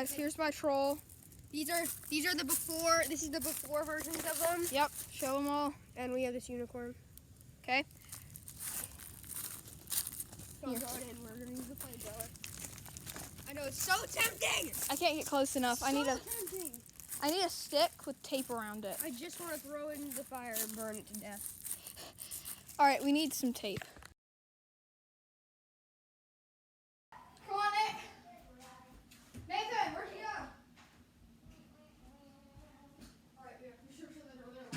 Here's my troll. These are the before. This is the before versions of them. Yep. Show them all. And we have this unicorn. Okay. Here. We're gonna use the flamethrower. I know it's so tempting. I can't get close enough. I need tempting. a stick with tape around it. I just want to throw it into the fire and burn it to death. All right, we need some tape. Come on, Nick. Nathan, where'd you go? All right, yeah, we should that door there.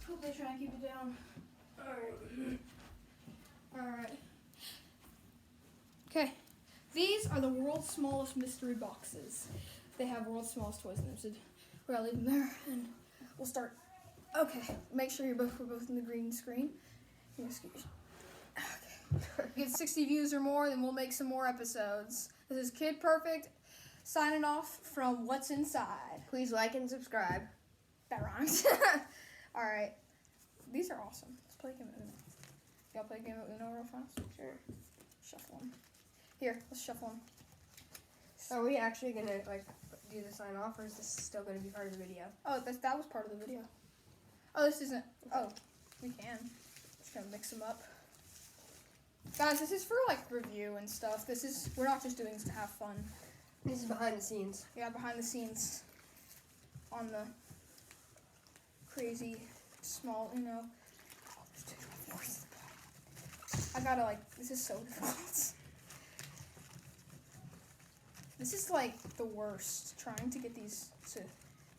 Hope they try and keep it down. All right. Okay. These are the world's smallest mystery boxes. They have world's smallest toys in them. So we're gonna leave them there, and we'll start. Okay. Make sure we're both in the green screen. Excuse. Okay. Get 60 views or more, then we'll make some more episodes. This is Kid Perfect signing off from What's Inside. Please like and subscribe. That rhymes. All right. These are awesome. Let's play a game of Uno. Y'all play a game of Uno real fast? Sure. Shuffle them. Here, let's shuffle them. Are we actually gonna do the sign off, or is this still gonna be part of the video? Oh, that was part of the video. Oh, this isn't. Oh, we can. Just gonna mix them up. Guys, this is for review and stuff. We're not just doing this to have fun. This is behind the scenes. Yeah, behind the scenes on the crazy small Uno. Oh, there's 2 forces. I gotta this is so difficult. This is the worst, trying to get these to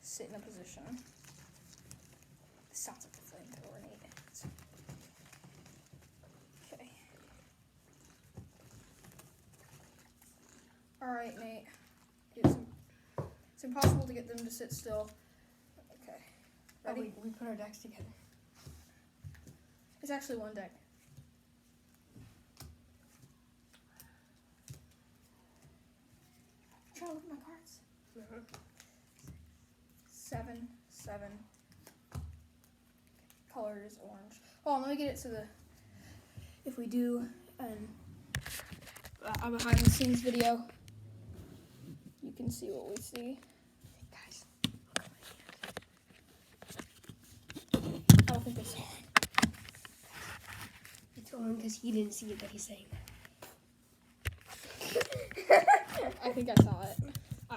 sit in a position. This sounds like the flamethrower, Nate. Okay. Alright, Nate. It's impossible to get them to sit still. Okay. Ready? We put our decks together. It's actually one deck. I'm trying to look at my cards. 7, 7. Color is orange. Hold on, let me get it to the. If we do a behind the scenes video, you can see what we see. Guys. I don't think they saw it. It's on because he didn't see it, but he's saying that. I think I saw it.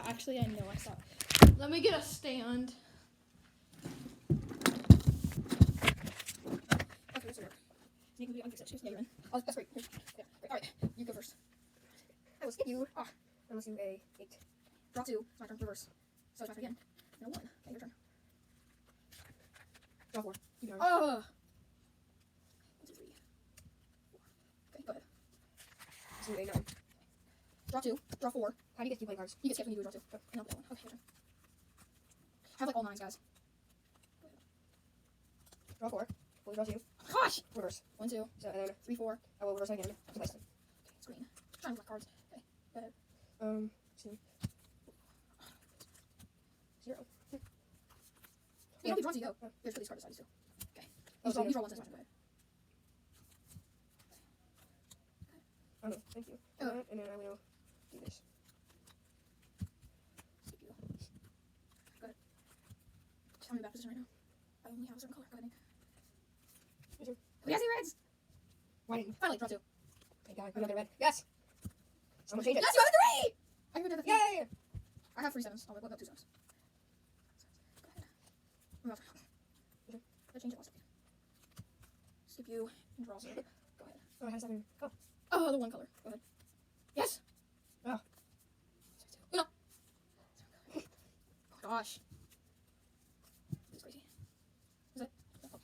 Actually, I know I saw it. Let me get a stand. You can be on your yeah, you're in. Oh, that's great. Yeah. All right, you go first. I will skip you. Unless you a 8. Draw 2. My turn. Reverse. So try again. No 1. Okay, your turn. Draw 4. You go. 1, 2, 3, 4. Okay, go ahead. So a 9. Draw 2. Draw 4. How do you get 2 playing cards? You get skipped when you do a draw 2. Oh. And I'll play 1. Okay, your turn. Have all 9s, guys. Draw 4. We'll draw 2. Gosh! Reverse. 1, 2. So and then 3, 4. I will reverse again. Place them. Okay, it's green. Trying to black cards. Okay, go ahead. 2. 0. You don't do draw 2, go. Here's for these cards beside you, too. Okay. Oh, You draw 1, so it's my turn. Go ahead. Okay, thank you. Oh. And then I will do this. Skip you. Go ahead. Tell me about position right now. I only have a certain color. Go ahead, Nick. We have any reds? Why didn't you? Finally, draw 2. Thank God. Another red. Yes! Someone change it. Yes, you have a 3! I can go to the Yay! I have 3 7s. I'll look up 2 7s. Go ahead. Move over. Let's change it. Skip you and draw 0. Go ahead. Oh, I have 7. Go. Oh, the 1 color. Go ahead. Yes! Oh. Uno! Oh my gosh. This is crazy. Is it? Oh.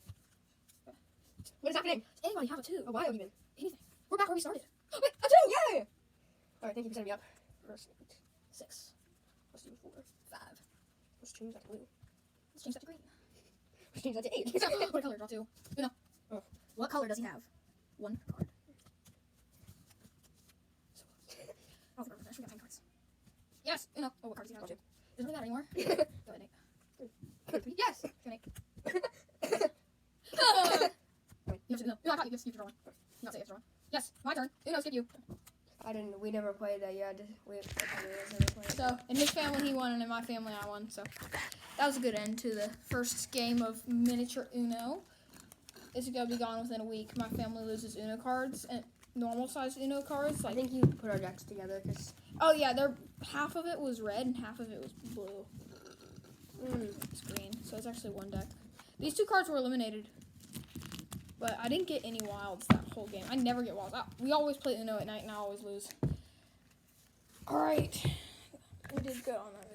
What is happening? Anybody have a 2? Oh, why even? Anything. We're back where we started. Wait, a 2! Yay! Alright, thank you for setting me up. Reverse 8. 6. Let's do 4. 5. Let's change that to blue. Let's change that to green. Let's change that to 8. What color? Draw 2. Uno. Oh. What color does he have? 1 card. Oh, we're finished. We got 9 cards. Yes! Uno. Oh, what card does he have? Draw 2. Doesn't really matter anymore. Go ahead, Nate. Yes! Okay, Nate. You have to Uno. Uno, I thought you have to draw 1. You not say you have to draw 1. Yes, my turn. Uno, skip you. I didn't win. we never played that. Yeah, we never played. So in his family he won, and in my family I won. So that was a good end to the first game of miniature Uno. It's gonna be gone within a week. My family loses Uno cards and normal size Uno cards. I Like, think you put our decks together because. oh yeah, half of it was red and half of it was blue. It's green, so it's actually one deck. These 2 cards were eliminated, but I didn't get any wilds that whole game. I never get wilds. We always play Uno at night, and I always lose. All right, we did good on that.